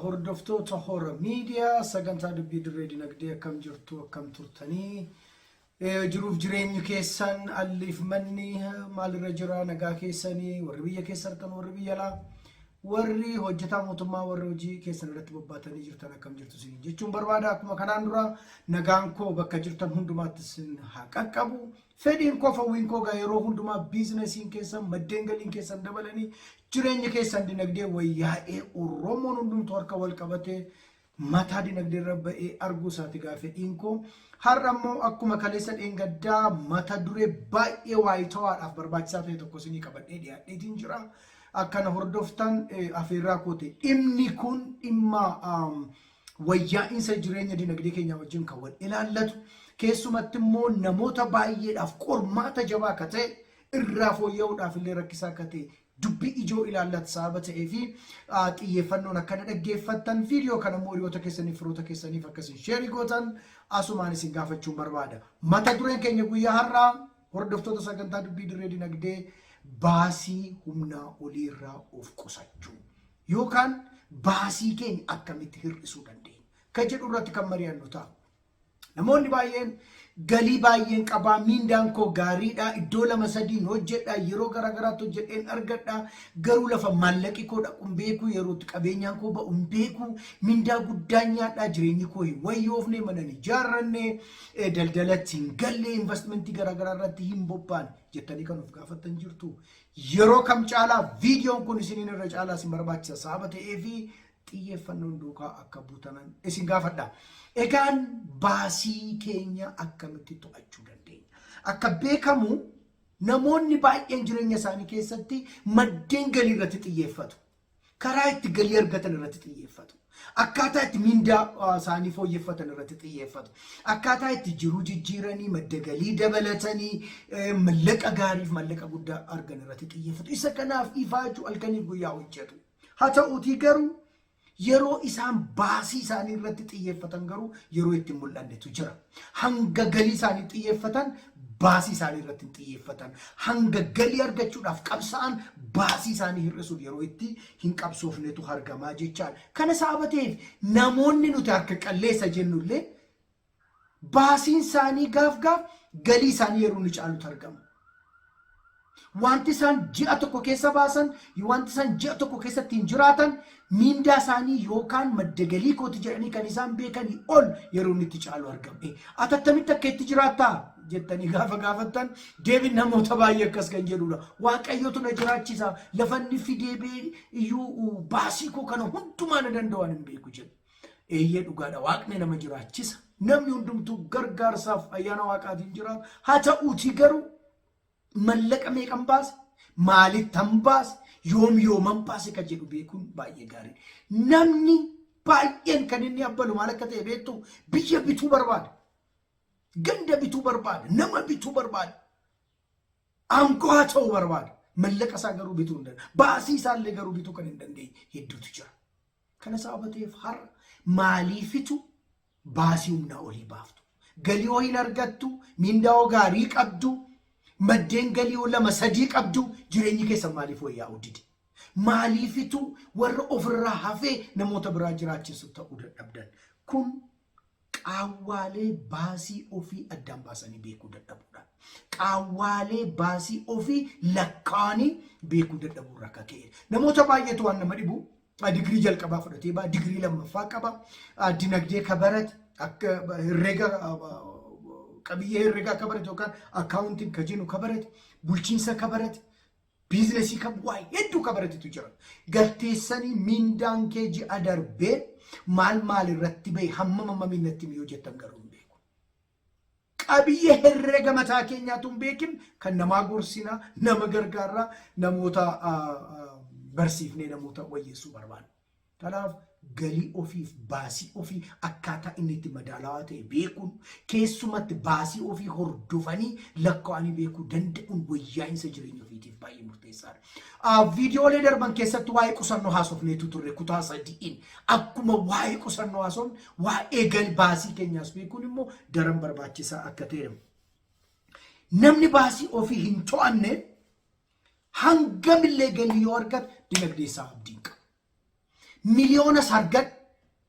hordoftoota hora miidiyaa sagantaa dubbii dirree dinagdee akkam jirtu akkam turtanii jiruuf jireenyi keessan alliif manni maalirra jira nagaa keessanii warri biyya keessan warri biyya alaa warri hojjetaa mootummaa warri hojii keessan irratti bobbaatanii jirtan akkam jirtu isin jechuun barbaada akkuma kanaan dura nagaan koo bakka jirtan hundumaatti isin haa qaqqabu fedhiin koo fawwiin koo yeroo hundumaa biizinesiin keessan maddeen galiin keessan dabalanii jireenya keessan dinagdee wayyaa'ee Oromoon hundumtuu harka wal qabatee mataa dinagdee irra ba'ee arguu isaati fedhiin koo har'a immoo akkuma kaleessa dheengaddaa mata duree baay'ee waayitawaadhaaf barbaachisaa ta'e tokko isinii qabadhee dhiyaadheetiin jira akkana hordoftan afeerraa koote dhimmi kun dhimma wayyaa'insa jireenya dinagdee keenya wajjin kan wal ilaallatu keessumatti immoo namoota baay'eedhaaf qormaata jabaa akka ta'e irraa fooyya'uudhaaf illee rakkisaa akka ta'e dubbii ijoo ilaallatu sababa ta'ee fi xiyyeeffannoon akkana dhaggeeffattan viidiyoo kana immoo hiriyoota keessaniif firoota keessaniif akkasiin sheerii gootan asumaan isin gaafachuun barbaada. Mata dureen keenya guyyaa har'aa hordoftoota sagantaa dubbii dirree dinagdee baasii humnaa oliirraa of qusachuu yookaan baasii keenya akkamitti hir'isuu dandeenya kan jedhu irratti kan mari'annu ta'a. Namoonni baay'een galii baay'een qabaa miindaan koo gaariidha iddoo lama sadiin hojjedha yeroo garaagaraatti hojjedheen argadha garuu lafa maallaqi koo dhaquun beeku yerootti qabeenyaan koo ba'uun beeku miindaa guddaa nyaadha jireenyi koo hin wayyoofne mana hin ijaarranne daldalatti hin galle investmentii garaagaraa irratti hin bobbaan jettanii kan of gaafattan jirtu yeroo kam caalaa viidiyoon kun isiniin irra caalaa isin barbaachisa sababa ta'ee fi xiyyeeffannoon duukaa akka buutanan isin gaafadha. Egaan baasii keenya akkamitti to'achuu dandeenya? Akka beekamu namoonni baay'een jireenya isaanii keessatti maddeen galii irratti xiyyeeffatu. Karaa itti galii argatan irratti xiyyeeffatu. Akkaataa itti miindaa isaanii fooyyeffatan irratti xiyyeeffatu. Akkaataa itti jiruu jijjiiranii madda galii dabalatanii mallaqa gaariif mallaqa guddaa argan irratti xiyyeeffatu. Isa kanaaf ifaachuu halkanii guyyaa hojjetu. Haa ta'uutii garuu yeroo isaan baasii isaanii irratti xiyyeeffatan garuu yeroo itti mul'annetu jira. Hanga galii isaanii xiyyeeffatan baasii isaanii irratti xiyyeeffatan. Hanga galii argachuudhaaf qabsa'an baasii isaanii hir'isuuf yeroo itti hin qabsoofnetu argamaa jechaadha. Kana sababa ta'eef namoonni nuti harka qalleessa jennullee baasiin isaanii gaaf galii isaanii yeroo ni caalutu argama. Wanti isaan ji'a tokko keessa baasan, wanti isaan ji'a tokko keessatti hin jiraatan, miindaa isaanii yookaan madda galii kooti jedhanii kan isaan beekanii ol yeroo inni itti caalu argame. Ati attamitti akka itti jiraattaa jettanii gaafa gaafattan deebiin namoota baay'ee akkas kan jedhudha. Waaqayyotu na jiraachisa lafanni fidee iyyuu baasii koo kana hundumaa na danda'an hin beeku jedhu. Eeyyee dhugaadha waaqni nama jiraachisa. Namni hundumtuu gargaarsaaf ayyaana waaqaatiin jiraata. Haa ta'uutii garuu mallaqa meeqan baase maalittan baase yooman baase kan jedhu beekuun baay'ee gaarii. Namni baay'een kan inni abbalu maal akka ta'e beektu biyya bituu barbaada. Ganda bituu barbaada. Nama bituu barbaada. Aangoo haa ta'uu barbaada. Mallaqa isaa garuu bituu hin danda'u. Baasii isaallee garuu bituu kan hin dandeenye hedduutu jira. Kana sababa ta'eef har'a maaliifitu baasii humnaa olii baaftu? Galii ho'iin argattu, miindaa gaarii qabdu, maddeen galii lama sadii qabdu jireenyi keessan maaliif wayyaa'uu dide? Maaliifitu warra ofirraa hafee namoota biraa jiraachisu ta'uu dadhabdan? Kun qaawwaalee baasii ofii addaan baasanii beekuu dadhabuudha. Qaawwaalee baasii ofii lakkaa'anii beekuu dadhabuu irraa ka'e. Namoota baay'eetu waan nama dhibu digirii jalqabaa fudhatee baa digirii lammaffaa qaba dinagdee kabarat akka herreega qabiyyee herreegaa kabarate yookaan akkaawuntiin kajinu kabarate bulchiinsa kabarate biizinesii waa hedduu kabaratetu jira. Galteessanii miindaan kee ji'a darbee maal irratti bahe hammam miinatti miyoo jettan garuu hin beeku. Qabiyyee herreega mataa keenyaatu hin beekin kan namaa gorsinaa nama gargaaraa namoota barsiifnee namoota wayyeessuu barbaadu. Kanaaf galii ofiif baasii ofii akkaataa inni itti madaalawaa ta'e beekuun keessumatti baasii ofii hordofanii lakkaa'anii beekuu danda'uun wayyaa'insa jireenya ofiitiif baay'ee murteessaadha. Viidiyoolee darban keessatti waa'ee qusannoo haasofneetu turre kutaa sadiin akkuma waa'ee qusannoo haasofne waa'ee galii baasii keenyaas beekuun immoo daran barbaachisaa akka ta'e. Namni baasii ofii hin to'anne hangamillee galii yoo argate dinagdee isaa abdiin qaba. miliyoona sargad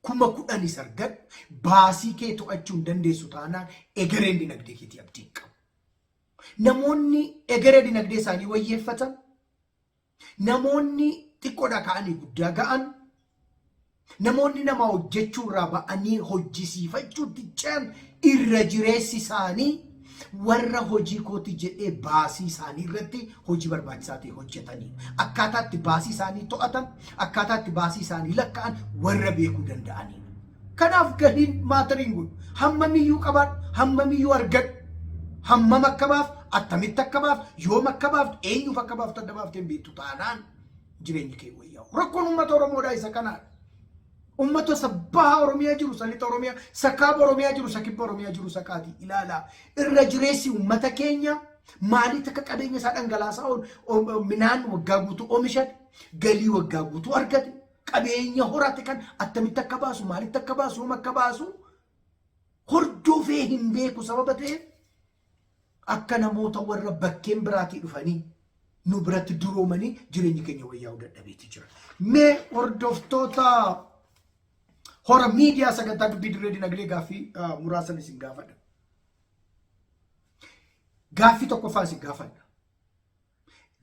kuma kudhanii sargad baasii kee to'achuu dandeessu taanaan egereen dinagdee keetii abdii qabu. Namoonni egeree dinagdee isaanii wayyeeffatan, namoonni xiqqoodha ka'anii guddaa ga'an, namoonni nama hojjechuu irraa ba'anii hojjisiifachuutti ce'an irra jireessi isaanii warra hojii kooti jedhee baasii isaanii irratti hojii barbaachisaa ta'e hojjetanii akkaataatti baasii isaanii to'atan, akkaataatti baasii isaanii lakka'an warra beekuu danda'anii. Kanaaf galiin maatariin kun hammamiyyuu qaban, hammamiyyuu argadhu, hammam akka baaf, attamitti akka baaf, yoom akka baaf, eenyuuf akka baaf adda baafteen beektu taanaan jireenyi kee wayyaa'u. Rakkoon uummata Oromoodhaa isa kanaadha. Ummata sabbaa Oromiyaa jiru, salixa Oromiyaa, sakaaba Oromiyaa jiru, sakibba Oromiyaa jiru sakaati ilaalaa. Irra jireessi ummata keenya maaliif akka qabeenya isaa dhangalaasaa midhaan waggaa guutuu oomishan, galii waggaa guutuu argate, qabeenya horate kan attamitti akka baasu, maaliif akka baasu, yoom akka baasu hordofee hin beeku. Sababa ta'eef akka namoota warra bakkeen biraatii dhufanii nu biratti duroomanii jireenyi keenya wayyaa'uu dadhabeeti jira. Mee hordoftoota hora miidiyaa sagantaa dubbii dirree dinagdee gaaffii muraasan isin gaafadha. Gaaffii tokkoffaa isin gaafadha.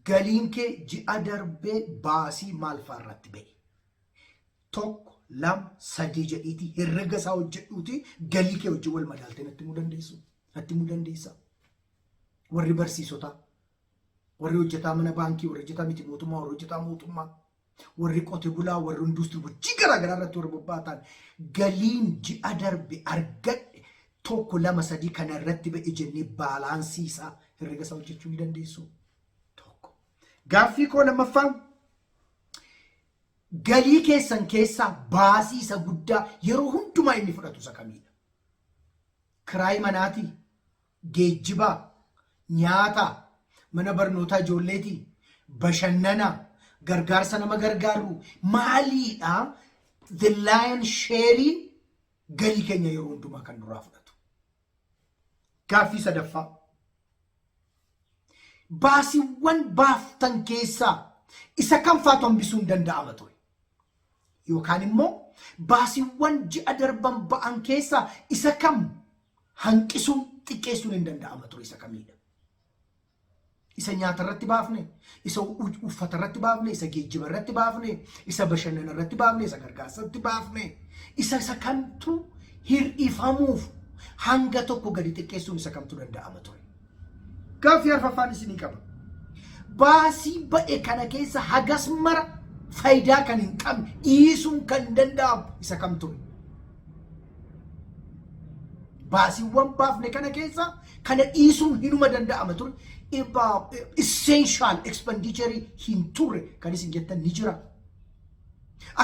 Galiin kee ji'a darbee baasii maal fa'aa irratti ba'e? 1, 2, 3 jedhiitii herrega isaa hojjedhuuti galii kee wajjin wal madaaltee natti himuu dandeessu? Natti himuu dandeessa? Warri barsiisotaa, warri hojjetaa mana baankii, warri hojjetaa miti mootummaa, warri hojjetaa mootummaa, warri qote bulaa, warri industirii hojii garaagaraa irratti warra bobba'atan galiin ji'a darbe argadhe 1, 2, 3 kana irratti ba'e jennee baalaansii isaa herrega isaa hojjechuu ni dandeessu? Tokko. Gaaffii koo lammaffaan galii keessan keessaa baasii isa guddaa yeroo hundumaa inni fudhatu isa kamiidha? Kiraayii manaatii, geejjibaa, nyaataa, mana barnootaa ijoolleetii, bashannanaa, gargaarsa nama gargaaru maaliidha? The lion share galii keenya yeroo hundumaa kan duraa fudhatu. Gaaffii sadaffaa baasiiwwan baaftan keessaa isa kam faatu hambisuu hin danda'ama ture? Yookaan immoo baasiiwwan ji'a darban ba'an keessaa isa kam hanqisuun xiqqeessuun hin danda'ama ture? Isa kamiidha? Isa nyaata irratti baafne, isa uffata irratti baafne, isa geejjiba irratti baafne, isa bashannana irratti baafne, isa gargaarsa irratti baafne, isa kamtu hir'ifamuuf hanga tokko gadi xiqqeessuun isa kamtu danda'ama ture? Gaaffii arfaffaan isinii qaba. Baasii ba'e kana keessa hagas mara faayidaa kan hin qabne dhiisuun kan danda'amu isa kam ture? Baasiiwwan baafne kana keessa kana dhiisuun hinuma danda'ama ture. Essential expenditure hin turre kan isin jettan ni jira.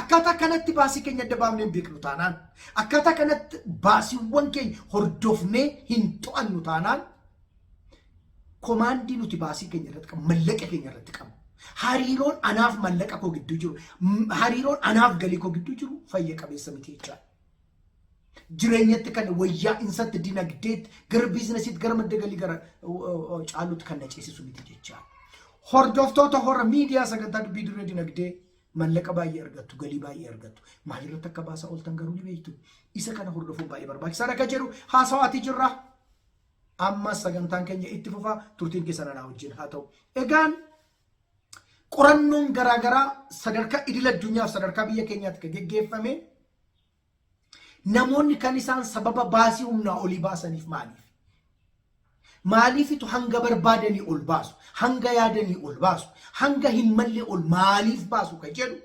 Akkaataa kanatti baasii keenya adda baafnee hin beeknu taanaan, akkaataa kanatti baasiiwwan keenya hordofnee hin to'annu taanaan, komaandii nuti baasii keenya irratti qabu, mallaqa keenya irratti qabu, hariiroon anaaf mallaqa koo gidduu jiru, hariiroon anaaf galii koo gidduu jiru fayya qabeessa miti jechaadha. Jireenyatti kan wayyaa insatti dinagdeetti gara biizinasiitti gara madda galii gara caaluutti kan na ceesisu miti jechaadha. Hordoftoota hora miidiyaa sagantaa dubbii dirree dinagdee mallaqa baay'ee argattu, galii baay'ee argattu. Maalirratti akka baasaa ooltan garuu ni beektu. Isa kana hordofuun baay'ee barbaachisaadha akka jedhu haasawaatii jirra. Amma sagantaan keenya itti fufaa, turtiin keessan anaa wajjin haa ta'u. Egaan qorannoon garaagaraa sadarkaa idil addunyaaf sadarkaa biyya keenyaatti kan geggeeffame namoonni kan isaan sababa baasii humnaa olii baasaniif maaliif? Maaliifitu hanga barbaadanii ol baasu, hanga yaadanii ol baasu, hanga hin malle ol maaliif baasu kan jedhu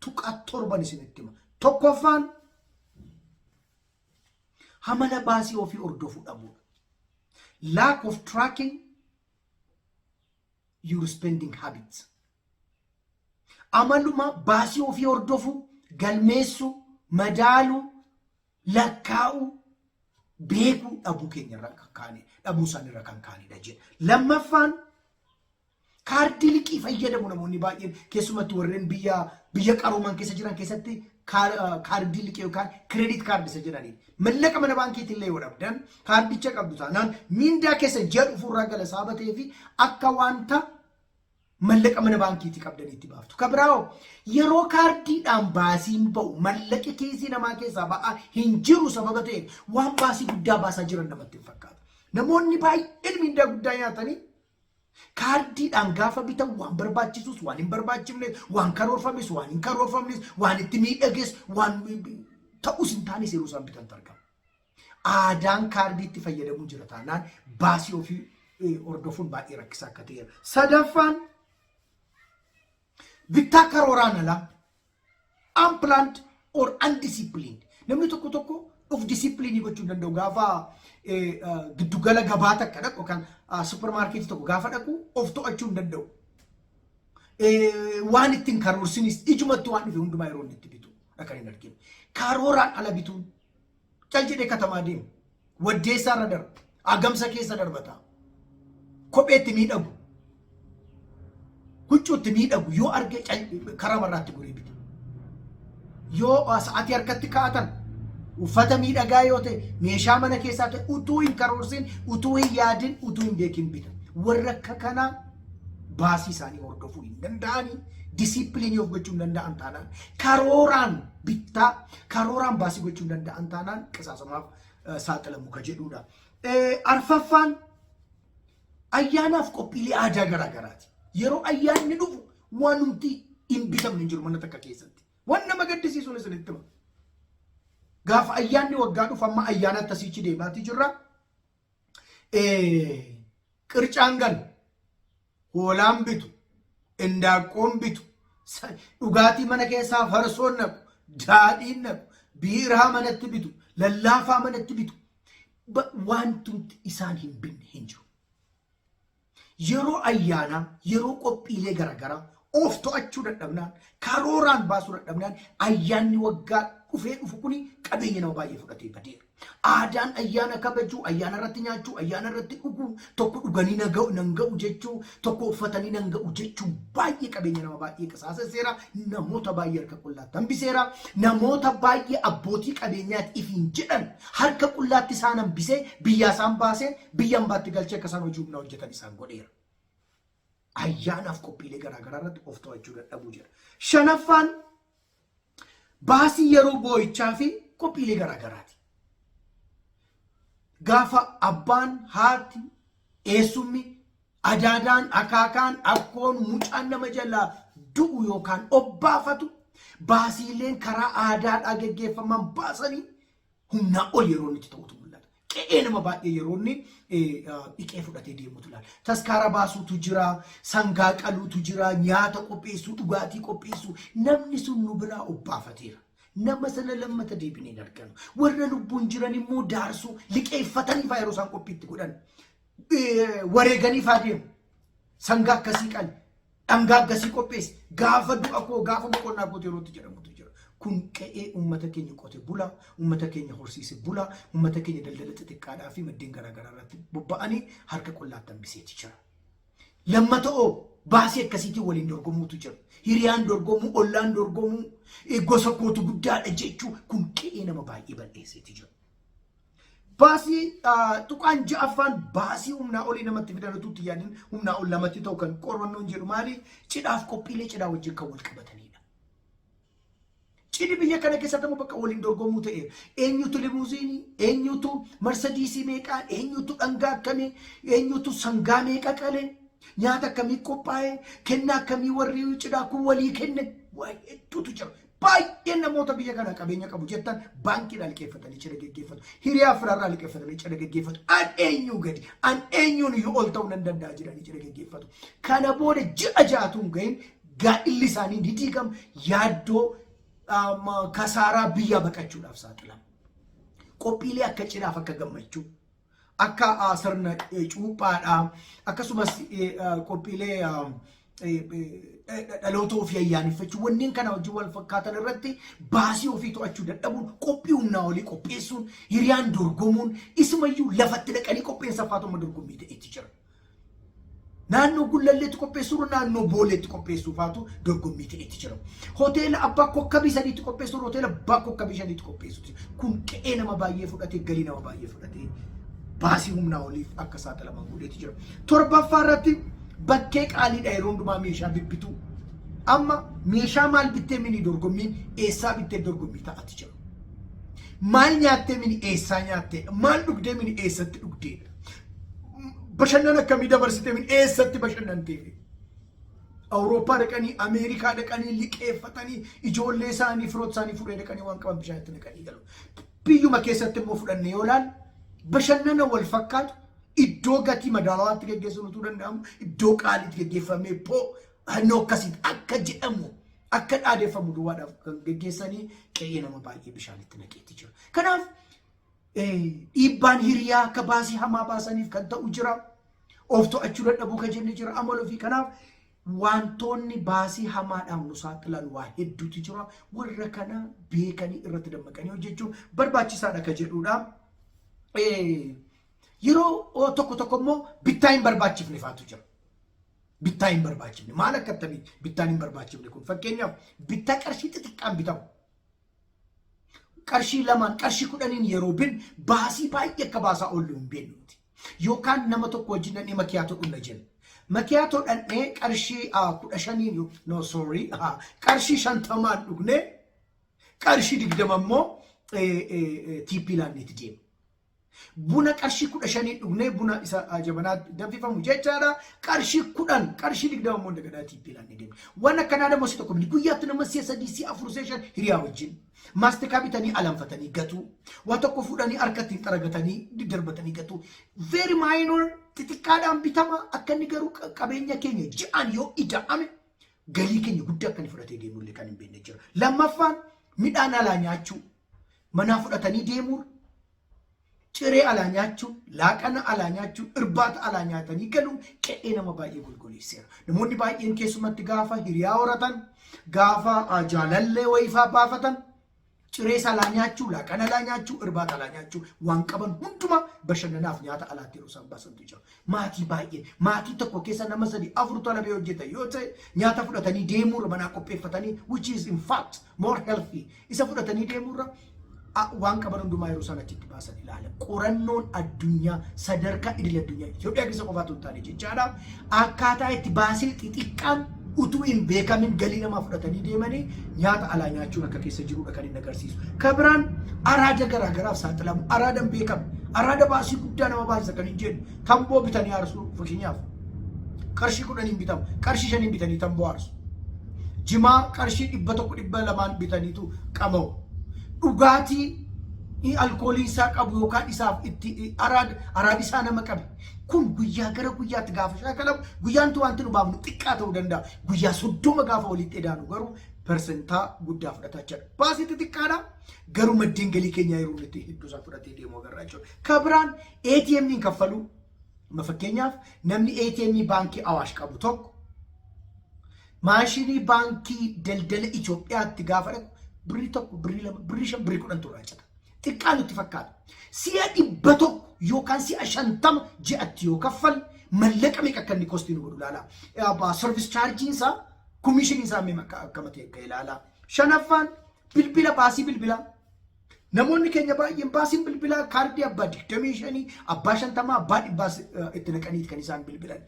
tuqaa 7 isinitti hima. Tokkoffaan hamala baasii ofii hordofuu dhabuudha. Lack of tracking your spending habits. Amaluma baasii ofii hordofuu, galmeessuu, madaaluu, lakkaa'uu, beekuu dhabuu keenya irraa kan kaane, dhabuu isaan irraa kan kaanedha jedha. Lammaffaan kaardii liqii fayyadamu namoonni baay'een, keessumatti warreen biyya qarooman keessa jiran keessatti kaardii liqii yookaan kireedit kaardii isa jedhanii. Mallaqa mana baankiitiin illee yoo dhabdan kaardicha qabdu taanaan miindaa keessa ji'a dhufuurraa gala saabatee fi akka wanta mallaqa mana baankiitti qabdaniitti baaftu. Kabiraawo yeroo kaardiidhaan baasiin ba'u mallaqi kiisii namaa keessaa ba'aa hin jiru sababa ta'eef waan baasii guddaa baasaa jiran namatti hin fakkaata. Namoonni baay'een miindaa guddaa nyaatanii kaardiidhaan gaafa bitan waan barbaachisus waan hin barbaachifnes waan karoorfames waan hin karoorfamnes waan itti miidhages waan ta'us hin taanes yeroo isaan bitan argama. Aadaan kaardiitti fayyadamuu jira taanaan baasii ofii hordofuun baay'ee rakkisaa akka ta'eera. Sadaffaan bittaa karooraan alaa unplanned or undisciplined. Namni tokko of disciplinii gochuu danda'u gaafa giddugala gabaa takka dhaqu kan supermarketii tokko gaafa dhaqu of to'achuu hin danda'u. Waan ittiin karoorsinis ijumatti waan dhufe hundumaa yeroo inni itti bitu akka hin arginu. Karooraan ala bituun cal jedhee katamaa deemu. Waddeessaa irra darba. Agamsa keessa darbata. Kopheetti miidhagu. Huccuutti miidhagu yoo arge karaa marraatti goree bita. Yoo sa'aatii harkatti kaa'atan uffata miidhagaa yoo ta'e meeshaa mana keessaa ta'e utuu hin karoorsin utuu hin yaadin utuu hin beekin bita. Warra akka kanaa baasii isaanii hordofuu hin danda'anii disipiliinii of gochuu hin danda'an taanaan karooraan bittaa karooraan baasii gochuu hin danda'an taanaan qisaasamaaf saaxilamu ka jedhudha. Arfaffaan ayyaanaaf qophiilee aadaa garaagaraati. Yeroo ayyaanni dhufu waan nuti hin bitamne hin jiru mana takka keessatti. Waan nama gaddisiisuun isinitti hima. Gaafa ayyaanni waggaa dhufu amma ayyaana tasiichi deemaatii jirra. Qircaan galu, hoolaan bitu, indaaqqoon bitu, dhugaatii mana keessaa farsoon naqu, daadhiin naqu, biiraa manatti bitu, lallaafaa manatti bitu. Wanti isaan hin binne hin jiru. Yeroo ayyaanaa, yeroo qophiilee garaagaraa of to'achuu dadhabnaan, karooraan baasuu dadhabnaan ayyaanni waggaa dhufee dhufu kuni qabeenya nama baay'ee fudhatee badeera. Aadaan ayyaana kabajuu, ayyaana irratti nyaachuu, ayyaana irratti dhuguu, tokko dhuganii nan ga'u jechuu, tokko uffatanii nan ga'u jechuu baay'ee qabeenya nama baay'ee qisaaseera. Namoota baay'ee harka qullaatti hambiseera. Namoota baay'ee abbootii qabeenyaatti ifiin jedhan harka qullaatti isaan hambisee biyya isaan baasee biyya hambaatti galchee akka isaan hojii humnaa hojjetan isaan godheera. Ayyaanaaf qophiilee garaagaraa irratti of to'achuu dadhabuu jira. Shanaffaan baasii yeroo boo'ichaa fi qophiilee garaagaraati. Gaafa abbaan, haati, eessummi, adaadaan, akaakaan, akkoon, mucaan nama jalaa du'u yookaan obbaafatu baasiileen karaa aadaadhaa geggeeffaman baasanii humnaa ol yeroo inni ta'utu mul'ata. Qe'ee nama baay'ee yeroo inni dhiqee fudhatee deemutu ilaala. Taskaara baasuutu jira, sangaa qaluutu jira, nyaata qopheessuu, dhugaatii qopheessuu. Namni sun nu biraa obbaafateera. Nama sana lammata deebinee arganu. Warra lubbuun jiran immoo daarsuu liqeeffatanii faa yeroo isaan qophiitti godhan. Wareeganii faa deemu. Sangaa akkasii qali. Dhangaa akkasii qopheessi. Gaafa du'a koo gaafa boqonnaa koo yerootti jedhamutu jira. Kun qe'ee uummata keenya qote bula, uummata keenya horsiise bula, uummata keenya daldala xixiqqaadhaa fi maddeen garaagaraa irratti bobba'anii harka qullaatti hambiseeti jira. Lammata'oo baasii akkasiitiin waliin dorgomuutu jira. Hiriyaan dorgomuu, ollaan dorgomuu, gosa kootu guddaadha jechuu kun qe'ee nama baay'ee bal'eesseeti jira. Baasii tuqaan ja'affaan baasii humnaa olii namatti fidanatuutti yaadin humnaa ol lamatti ta'u kan qorannoon jedhu maali? Cidhaaf qophiilee cidhaa wajjin kan wal qabatanidha. Cidhi biyya kana keessatti immoo bakka waliin dorgomuu ta'eera. Eenyutu limuuziinii, eenyutu marsadiisii meeqaa, eenyutu dhangaa akkamii, eenyutu sangaa meeqa qalee, nyaata akkamii qophaa'ee, kennaa akkamii warri cidhaa kun walii kenne waa hedduutu jira. Baay'een namoota biyya kana qabeenya qabu jettan baankiidhaan liqeeffatanii cidha geggeeffatu. Hiriyaa firaarraa liqeeffatanii cidha geggeeffatu. An eenyuu gadi, an eenyuun yoo ol ta'uu nan danda'a jedhanii cidha geggeeffatu. Kana booda ji'a ja'atuun gahin gaa'illi isaanii ni diigama. Yaaddoo kasaaraa biyyaa baqachuudhaaf saaxilamu. Qophiilee akka cidhaaf akka gammachuu, akka sirna cuuphaadhaa, akkasumas qophiilee dhaloota ofii ayyaaneffachuu wanneen kana wajjin wal fakkaatan irratti baasii ofii to'achuu dadhabuun qophii humnaa olii qopheessuun hiriyaan dorgomuun isumayyuu lafatti dhaqanii qopheessa faatuma dorgommii ta'etti jira. Naannoo gullalleetti qopheessuun naannoo booleetti qopheessuu faatu dorgommii ta'etti jira. Hoteela abbaa kokkabii sadiitti qopheessuun hoteela abbaa kokkabii shaniitti qopheessuuti. Kun qe'ee nama baay'ee fudhatee galii nama baay'ee fudhatee baasii humnaa oliif akka saaxilaman godheetti jira. Torbaffaa irratti bakkee qaaliidha yeroo hundumaa meeshaa bibbitu. Amma meeshaa maal bittee mini dorgommiin eessaa bittee dorgommii ta'ati jira. Maal nyaattee mini eessaa nyaattee, maal dhugdee mini eessatti dhugdee, bashannana akkamii dabarsitee mini eessatti bashannantee. Awurooppaa dhaqanii, Ameerikaa dhaqanii, liqeeffatanii, ijoollee isaanii, firoota isaanii fudhee dhaqanii waan qaban bishaanitti dhaqanii galu. Biyyuma keessatti immoo fudhanne yoo laal bashannana wal fakkaatu iddoo gatii madaalawaatti geggeessuun utuu danda'amu iddoo qaaliitti geggeeffamee hannoo akkasitti akka jedhamu akka dhaadeeffamu duwwaadhaaf kan geggeessanii qe'ee nama baay'ee bishaanitti naqeetti jira. Kanaaf dhiibbaan hiriyaa akka baasii hamaa baasaniif kan ta'u jira. Of to'achuu dadhabuu kan jenne jira amala ofii. Kanaaf wantoonni baasii hamaadhaan nu saaxilan waa hedduutu jira. Warra kana beekanii irratti dammaqanii hojjechuun barbaachisaadha kan jedhudha. Yeroo tokko tokko immoo bittaa hin barbaachifne faatu jira. Bittaa hin barbaachifne maal akka ta'e bittaa hin barbaachifne kun fakkeenyaaf bittaa qarshii xixiqqaan bitamu. Qarshii lamaan qarshii 10 yeroo bin baasii baay'ee akka baasaa oollu hin beeknuti. Yookaan nama tokko wajjin dhannee makiyaatoo dhunna jenna. Makiyaatoo dhannee qarshii 15 no sorry qarshii 50 dhugne qarshii 20 immoo TP laanneeti deema. Buna qarshii 15 dhugne buna isa jabanaa danfifamu jechaadha. Qarshii 10 qarshii 20 immoo dagadhaa TP laannee deema. Waan akkanaa dammoo si tokko guyyaatti nama 3-4 hiriyaa wajjin maastikaa bitanii alanfatanii gatu. Waan tokko fuudhanii harkatti xaragatanii diddarbatanii gatu. Very minor xixiqqaadhaan bitama akka inni garuu qabeenya keenya ji'aan yoo ida'ame galii keenya guddaa akka inni fudhatee deemullee kan hin beekne jira. Lammaffaan midhaan alaa nyaachuu, manaa fudhatanii deemuun, ciree alaa nyaachuu, laaqana alaa nyaachuu, irbaata alaa nyaatanii galuun qe'ee nama baay'ee golgoleesseera. Namoonni baay'een keessumatti gaafa hiriyaa horatan, gaafa jaalallee wayifaa baafatan, ciree alaa nyaachuu, laaqana alaa nyaachuu, irbaata alaa nyaachuu waan qaban hundumaa bashannanaaf nyaata alaatti yeroo isaan baasantu jira. Maatii baay'ee maatii tokko keessa nama 3-4 talabee hojjetan yoo ta'e nyaata fudhatanii deemuurra manaa qopheeffatanii which is in fact more healthy isa fudhatanii deemuurra waan qaban hundumaa yeroo isaan achitti baasan ilaala. Qorannoon addunyaa sadarkaa idil addunyaa Itoophiyaa keessa qofaatu hin taane jechaadha. Akkaataa itti baasii xixiqqaan utuu hin beekamin galii namaa fudhatanii deemanii nyaata alaa nyaachuun akka keessa jirudha kan inni agarsiisu. Kabiraan araada garaagaraaf saaxilamu. Araadaan beekamu. Araada baasii guddaa nama baasisa kan hin jennu. Tamboo bitanii aarsu fakkeenyaaf. Qarshii 10 bitamu. Qarshii 5 bitanii tamboo aarsu. Jimaa qarshii 100-200 bitaniitu qamaa'u. Dhugaatii alkoolii isaa qabu yookaan isaaf itti araadi isaa nama qabe. Kun guyyaa gara guyyaatti gaafa shaakalamu guyyaan wanti nu baafnu xiqqaa ta'uu danda'a. Guyyaa 30 gaafa walitti edaanu garuu persentaa guddaa fudhataa jira. Baasii xixiqqaadha garuu maddeen galii keenyaa yeroo itti hedduu isaa fudhatee deemu agarraa jechuudha. Kabiraan ATM ni kaffalu. Fakkeenyaaf namni ATM baankii Awaash qabu tokko maashinii baankii daldala Itoophiyaatti gaafa dhaqu birrii tokko, birrii lama, birrii 5, birrii 10 turraa jira. Xiqqaa nutti fakkaata. Si'a 100 yookaan si'a 50 ji'atti yoo kaffal mallaqa meeqa akka inni kostii nu godhu ilaala. Service charging isaa, commission isaa meeqa akka matee akka ilaala. Shanaffaan bilbila baasii bilbilaa. Namoonni keenya baay'een baasiin bilbilaa kaardii abbaa 25, abbaa 50, abbaa 100 itti naqaniiti kan isaan bilbilan.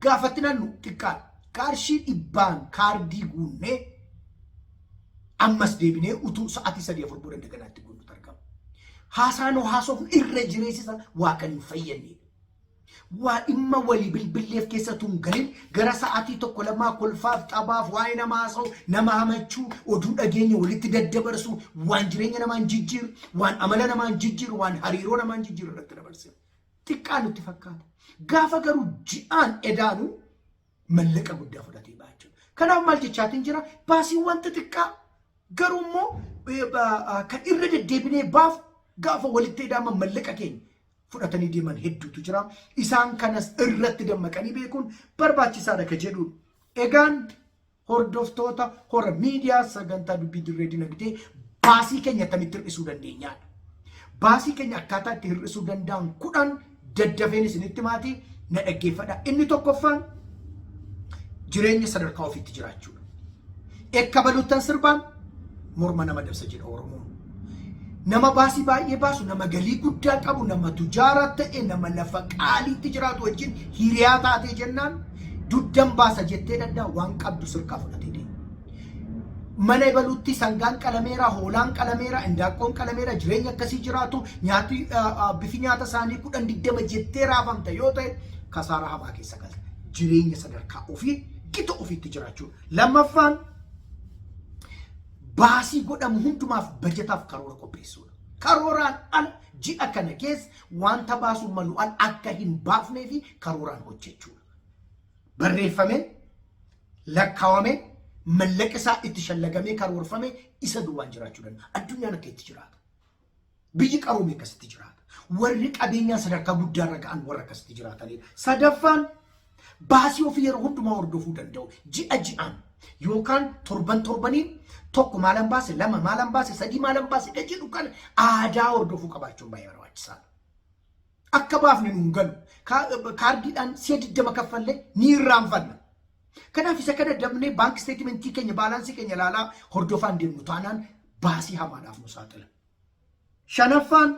Gaafatti naannu xiqqaadha. Qarshii 100 kaardii guunnee ammas deebinee utuu sa'aatii 3-4 booda daganaatti guutuutu argama. Haasaanoo haasofnu irra jireessisa waa kan hin fayyadne. Waa dhimma walii bilbilleef keessattuu hin galin gara sa'aatii 1-2 kolfaaf xabaaf waa'ee nama haasa'u, nama hamachuu, oduu dhageenya walitti daddabarsu, waan jireenya namaan jijjiiru, waan amala namaan jijjiiru, waan hariiroo namaan jijjiiru irratti dabarsina. Xiqqaa nutti fakkaata. Gaafa garuu ji'aan edaanu mallaqa guddaa fudhatee baachuu. Kanaaf maal jechaatiin jira baasiiwwan xixiqqaa garuu immoo kan irra deddeebinee baaf gaafa walitti edaama mallaqa keenya fudhatanii deeman hedduutu jira. Isaan kanas irratti dammaqanii beekuun barbaachisaadha kan jedhu. Egaan hordoftoota hora miidiyaa sagantaa dubbii dirree dinagdee baasii keenya akkamitti hir'isuu dandeenyaadha. Baasii keenya akkaataa itti hir'isuu danda'an 10 daddafeen isinitti maatii na dhaggeeffadha. Inni tokkoffaan jireenya sadarkaa ofiitti jiraachuudha. Akka baluuttan sirbaan morma nama dabsa jedha Oromoon. Nama baasii baay'ee baasu, nama galii guddaa qabu, nama tujaara ta'e, nama lafa qaaliitti jiraatu wajjin hiriyaa taatee jennaan duddan baasa jettee daddaa waan qabdu sirkaa fudhatee deema. Mana baluutti sangaan qalameera, hoolaan qalameera, indaaqqoon qalameera, jireenya akkasii jiraatu nyaati bifi nyaata isaanii 10-20 jettee raafamta yoo ta'e kasaaraa hamaa keessa galta. Jireenya sadarkaa ofii gita ofiitti jiraachuu. Lammaffaan baasii godhamu hundumaaf bajetaaf karoora qopheessuudha. Karooraan ala ji'a kana keessa wanta baasuu malu al akka hin baafnee fi karooraan hojjechuudha. Barreeffamee, lakkaawamee, mallaqa isaa itti shallagamee karoorfamee isa duwwaan jiraachuu danda'a. Addunyaan akka itti jiraata. Biyyi qaroomee akkasitti jiraata. Warri qabeenyaa sadarkaa guddaarra ga'an warra akkasitti jiraatanidha. Sadaffaan baasii ofii yeroo hundumaa hordofuu danda'u. Ji'a ji'aan yookaan torbaniin tokko maalan baase, lama maalan baase, sadii maalan baase jedhu kan aadaa hordofuu qabaachuun baay'ee barbaachisaadha. Akka baafne nuun galu kaardiidhaan si'a 20 kaffallee ni irraanfanna. Kanaaf isa kana dabnee baank steetimentii keenya baalaansii keenya ilaalaa hordofaan deemnu taanaan baasii hamaadhaaf nu saaxila. Shanaffaan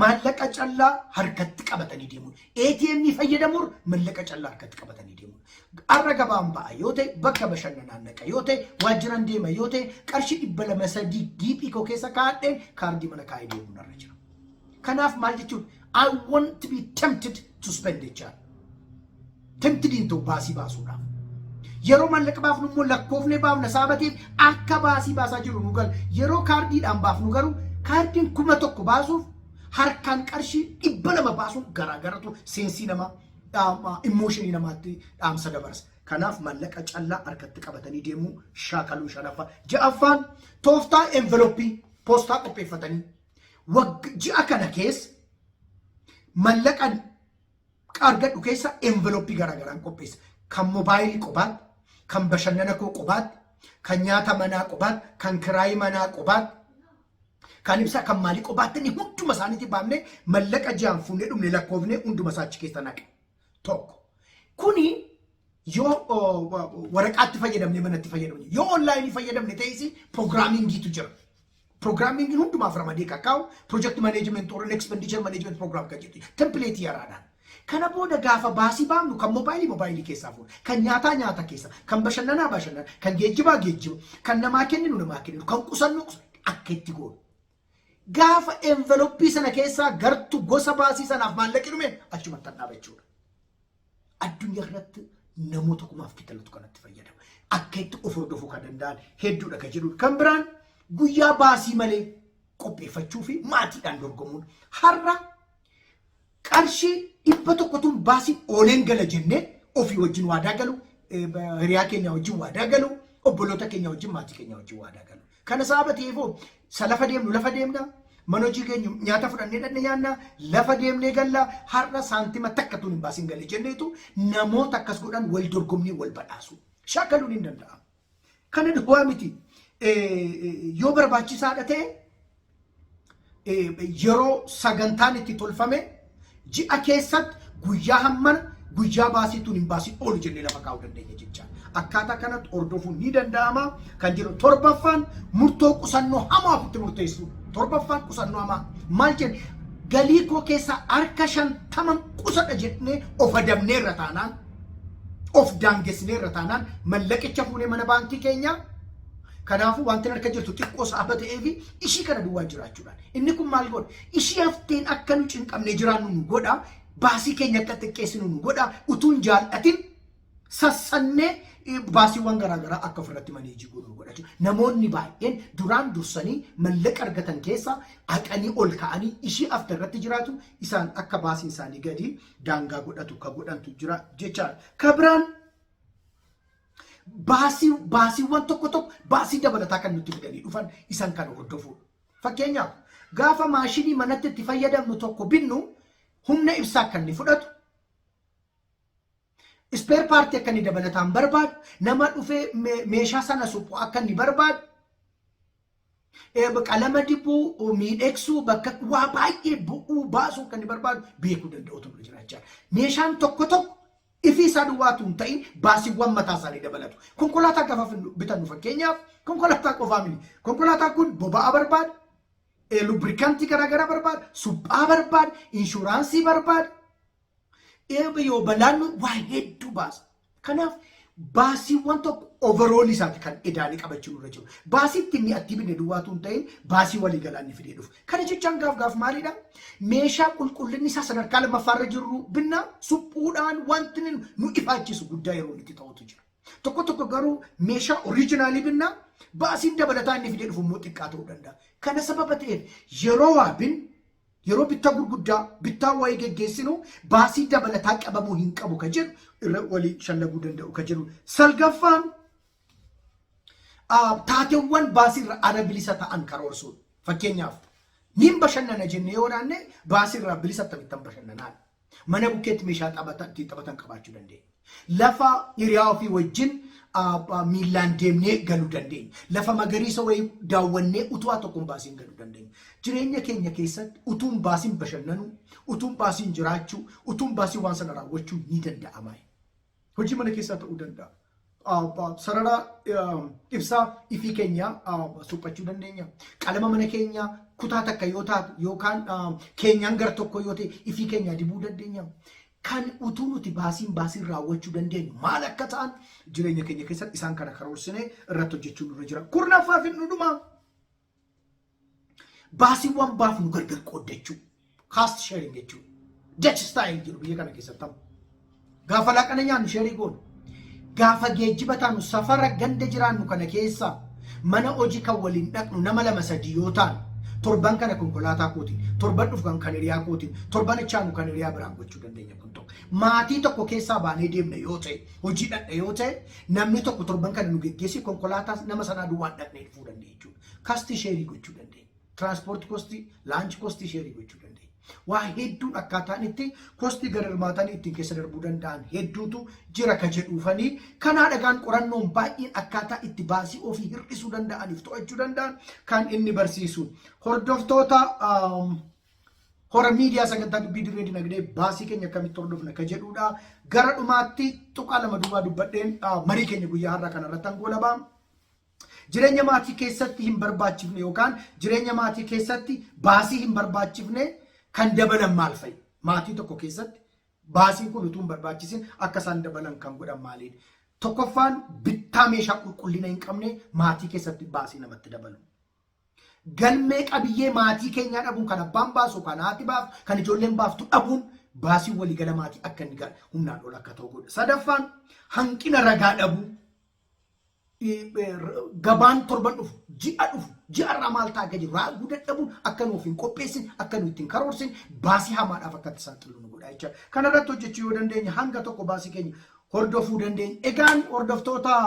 maallaqa callaa harkatti qabatanii deemuun. ATM fayyadamuun maallaqa callaa harkatti qabatanii deemuun. Arra gabaan ba'a yoo ta'e bakka bashannanaa naqa yoo ta'e waajjiraan deema yoo ta'e qarshii 200 giiphii koo keessa kaa'adheen kaardii mana kaa'ee deemuun irra jira. Kanaaf maal jechuun I want to be tempted to spend it. Tempted into baasii baasuudhaaf. Yeroo maallaqa baafnu immoo lakkoofnee baafna sabaatiif akka baasii baasaa jiru nu gal. Yeroo kaardiidhaan baafnu garuu kaardiin 1,000 baasuuf harkaan qarshii 200 baasuun garaagaratu seensii namaa emotionii namaatti dhaamsa dabarsa. Kanaaf maallaqa callaa harkatti qabatanii deemuu shaakaluu shanaffaa. Ja'affaan tooftaa enveloppii poostaa qopheeffatanii ji'a kana keessa maallaqan argadhu keessa enveloppii garaagaraan qopheessa. Kan moobaayilii qobaatti, kan bashannana koo qobaatti, kan nyaata manaa qobaatti, kan kiraayii manaa qobaatti, kan ibsaa kan maalii qobaatti ni hunduma isaaniitti baafnee maallaqa ji'aan fuunee dhumne lakkoofnee hunduma isaa achi keessa naqe. Tokko. Kuni yoo waraqaatti fayyadamne manatti fayyadamne yoo onlaayinii fayyadamne ta'is pirogiraamiingiitu jira. Pirogiraamiingiin hundumaaf ramadee kakkaa'u project management or expenditure management program kan jedhu tempileetii yaraadhaan. Kana booda gaafa baasii baafnu kan moobaayilii keessaa fuudhu, kan nyaata keessa, kan bashannanaa, kan geejjibaa, kan namaa kenninu, kan qusannoo akka itti goonu. Gaafa enveloppii sana keessaa gartu gosa baasii sanaaf maallaqi dhume achumatti dhaabachuudha. Addunyaa irratti namoota kumaaf kitalatu kanatti fayyadamu. Akka itti of hordofuu kan danda'an hedduudha kan jedhu. Kan biraan guyyaa baasii malee qopheeffachuu fi maatiidhaan dorgomuun har'a qarshii 100 baasii ooleen gala jennee ofii wajjin waadaa galu, hiriyaa keenya wajjin waadaa galu, obboloota keenya wajjin maatii keenya wajjin waadaa galu. Kana sababa ta'eefoo lafa deemna, mana hojii keenya nyaata fudhannee dhanne nyaanna, lafa deemnee galla har'a saantima takka tun hin baasin galee jenneetu namoota akkas godhan wal dorgomnii wal badhaasu. Shaakaluun hin danda'amu. Kana duwwaa miti. Yoo barbaachisaadha ta'e yeroo sagantaan itti tolfame ji'a keessatti guyyaa baasii tun hin baasin oolu jennee lafa kaa'uu dandeenya jecha. Akkaataa kanatti hordofuun ni danda'ama kan jedhu. Torbaffaan murtoo qusannoo hamaa ofitti murteessu. Torbaffaan qusannoo hamaa maal jenna galii koo keessaa harka 50 qusadha jennee of adabnee irra taanaan of daangessinee irra taanaan mallaqicha fuunee mana baankii keenya. Kanaafuu wanti harka jirtu xiqqoo saaba ta'ee fi ishii kana duwwaa jiraachuudhaan. Inni kun maal godha? Ishii hafteen akka nu cinqabnee jiraannu nu godha. Baasii keenya akka xiqqeessinu nu godha. Utuun jaallatin sassannee baasiiwwan garaagaraa akka ofirratti maneejii godhu godha. Namoonni baay'een duraan dursanii mallaqa argatan keessa haqanii ol ka'anii ishii hafte irratti jiraatu. Isaan akka baasiin isaanii gadi daangaa godhatu ka godhantu jira jechaadha. Kabiraan baasiiwwan tokko baasii dabalataa kan nutti fidanii dhufan isaan kan hordofuudha. Fakkeenyaaf gaafa maashinii manatti itti fayyadamnu tokko binnu humna ibsaa akka inni fudhatu, spare partii akka inni dabalataan barbaadu, nama dhufee meeshaa sana suphu akka inni barbaadu, qalama dibuu miidhagsuu bakka waa baay'ee bu'uu baasuu akka inni barbaadu beekuu danda'utu jiraachaa. Meeshaan tokko ifi isaa duwwaatu hin ta'in baasiiwwan mataa isaanii dabalatu. Konkolaataa gaafa bitannu fakkeenyaaf konkolaataa qofaa miti. Konkolaataan kun boba'aa barbaada, lubrikantii garaagaraa barbaada, suphaa barbaada, inshuraansii barbaada. yoo balaan waa hedduu baasa. Kanaaf baasiiwwan tokko overall isaati kan edaanii qabachuun irra jiru. Baasiitti inni atti binne duwwaatu hin ta'in baasii walii galaan fidee dhufu. Kana jechaan gaaf maaliidha? Meeshaa qulqullinni isaa sadarkaa lammaffaarra jiru binna suphuudhaan wanti nu ifaachisu guddaa yeroo itti ta'utu jira. Tokko garuu meeshaa oriijinaalii binna baasiin dabalataa inni fidee dhufu immoo xiqqaa ta'uu danda'a. Kana sababa ta'eef yeroo waa bin yeroo bittaa gurguddaa bittaa waa'ee geggeessinu baasii dabalataa qabamuu hin qabu ka jedhu irra walii shallaguu danda'u ka jedhu. Salgaffaan taateewwan baasii irra ala bilisa ta'an karoorsuun. Fakkeenyaaf niin bashannana jennee yoo naanne baasii irraa bilisa tamittan bashannanaan. Mana bukkeetti meeshaa ittiin taphatan qabaachuu dandeenya. Lafa hiriyaa ofii wajjin miilaan deemnee galuu dandeenya. Lafa magariisa wayii daawwannee utuwaa tokkoon baasiin galuu dandeenya. Jireenya keenya keessatti utuun baasiin bashannanuu, utuun baasiin jiraachuu, utuun baasiin waan sana raawwachuu ni danda'ama. Hojii mana keessaa ta'uu danda'a. Sarara ibsaa ifii keenya suphachuu dandeenya. Qalama mana keenya kutaa takka yoo taatu yookaan keenyaan gara tokko yoo ta'e ifii keenya dibuu dandeenya. Kan utuu nuti baasiin raawwachuu dandeenyu maal akka ta'an jireenya keenya keessatti isaan kana karoorsine irratti hojjechuun irra jira. Kurnaffaa fi dhudhumaa baasiiwwan baafnu gargar qooddachuu, cost sharing jechuudha. Dutch style jedhu biyya kana keessatti ta'u. Gaafa laaqana nyaannu sheerii goonu, gaafa geejjiba taanu safara ganda jiraannu kana keessa mana hojii kan waliin dhaqnu nama 2-3 yoo taanu torban kana konkolaataa kootiin, torban dhufan kan hiriyaa kootiin, torban ichaanu kan hiriyaa biraan gochuu dandeenya kun tokko. Maatii tokko keessaa baanee deemna yoo ta'e, hojii dhaqna yoo ta'e, namni tokko torban kana nu geggeessi konkolaataa nama sanaa duwwaan dhaqnee dhufuu dandeenya jechuudha. Kasti sheerii gochuu dandeenya. Transport kosti, lunch kosti sheerii gochuu dandeenya. Waa hedduun akkaataan itti kosti gara hirmaatanii ittiin keessa darbuu danda'an hedduutu jira ka jedhuufanii kanaa dhagaan qorannoon baay'een akkaataa itti baasii ofii hir'isuu danda'aniif to'achuu danda'an kan inni barsiisu. Hordoftoota hora miidiyaa sagantaa dubbii dirree dinagdee baasii keenya akkamitti hordofna ka jedhuudha. Gara dhumaatti tuqaa lama duubaa dubbadheen marii keenya guyyaa har'aa kanarratti hangoolabaa. Jireenya maatii keessatti hin barbaachifne yookaan jireenya maatii keessatti baasii hin barbaachifne kan dabalan maal fa'i? Maatii tokko keessatti baasiin kun utuu hin barbaachisin akka isaan dabalan kan godhan maaliidha? Tokkoffaan bittaa meeshaa qulqullina hin qabne maatii keessatti baasii namatti dabalu. Galmee qabiyyee maatii keenyaa dhabuun kan abbaan baasu, kan haati baaftu, kan ijoolleen baaftu dhabuun baasii waliigala maatii akka inni humnaan ol akka ta'u godha. Sadaffaan hanqina ragaa dhabuu. Gabaan torban dhufu, ji'a irraa maal ta'a gaji raaguu dadhabuun akka nuuf hin qopheessin, akka nuuf hin karoorsin baasii hamaadhaaf akka itti saaxilu nu godha jechuudha. Kana irratti hojjechuu yoo dandeenya hanga tokko baasii keenya hordofuu dandeenya. Egaan hordoftoota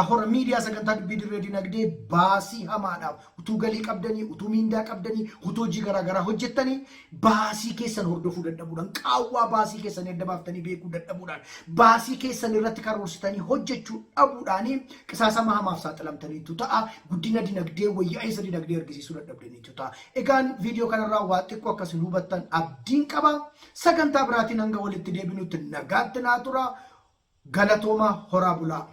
hora miidiyaa sagantaa dubbii dirree dinagdee baasii hamaadhaaf utuu galii qabdanii, utuu miindaa qabdanii, utuu hojii garaagaraa hojjettanii baasii keessan hordofuu dadhabuudhaan qaawwaa baasii keessan edda baaftanii beekuu dadhabuudhaan baasii keessan irratti karoorsitanii hojjechuu dhabuudhaan qisaasama hamaaf saaxilamtaniitu ta'a. Guddina dinagdee wayyaa'insa dinagdee argisiisuu dadhabdaniitu ta'a. Egaan viidiyoo kanarraa waa xiqqoo akkasiin hubattan abdiin qaba. Sagantaa biraatiin hanga walitti deebinutti nagaatti naa tura. Galatooma horaa bulaa.